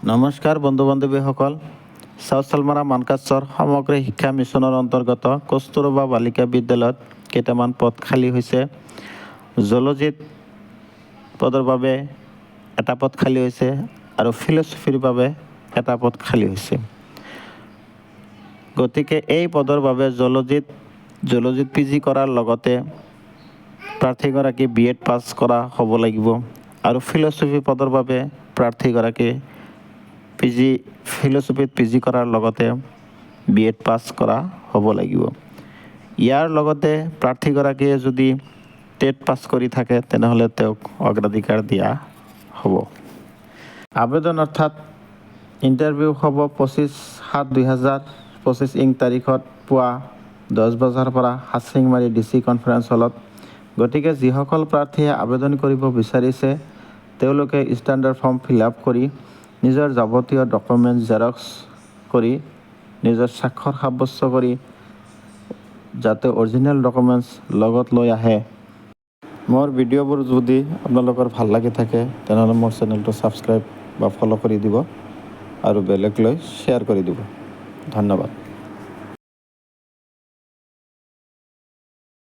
নমস্কাৰ বন্ধু বান্ধৱীসকল, চাউথ চালমাৰা মানকাছৰ সমগ্ৰ শিক্ষা মিছনৰ অন্তৰ্গত কস্তুৰবা বালিকা বিদ্যালয়ত কেইটামান পদ খালী হৈছে। জুলজিত পদৰ বাবে এটা পদ খালী হৈছে আৰু ফিলচফিৰ বাবে এটা পদ খালী হৈছে। গতিকে এই পদৰ বাবে জুলজিত PG কৰাৰ লগতে প্ৰাৰ্থীগৰাকী BEd পাছ কৰা হ'ব লাগিব আৰু ফিলচফি পদৰ বাবে প্ৰাৰ্থীগৰাকী ফিলচফিত PG কৰাৰ লগতে BEd পাছ কৰা হ'ব লাগিব। ইয়াৰ লগতে প্ৰাৰ্থীগৰাকীয়ে যদি টেট পাছ কৰি থাকে তেনেহ'লে তেওঁক অগ্ৰাধিকাৰ দিয়া হ'ব। আবেদন অৰ্থাৎ ইণ্টাৰভিউ হ'ব 25/7/2025 তাৰিখত পুৱা 10 বজাৰ পৰা হাচিংমাৰী DC কনফাৰেন্স হলত। গতিকে যিসকল প্ৰাৰ্থীয়ে আবেদন কৰিব বিচাৰিছে তেওঁলোকে ষ্টেণ্ডাৰ্ড ফৰ্ম ফিল-আপ কৰি নিজৰ যাৱতীয় ডকুমেণ্টছ জেৰক্স কৰি নিজৰ স্বাক্ষৰ সাব্যস্ত কৰি যাতে অৰিজিনেল ডকুমেণ্টছ লগত লৈ আহে। মোৰ ভিডিঅ'বোৰ যদি আপোনালোকৰ ভাল লাগি থাকে তেনেহ'লে মোৰ চেনেলটো ছাবস্ক্ৰাইব বা ফ'ল' কৰি দিব আৰু বেলেগলৈ শ্বেয়াৰ কৰি দিব। ধন্যবাদ।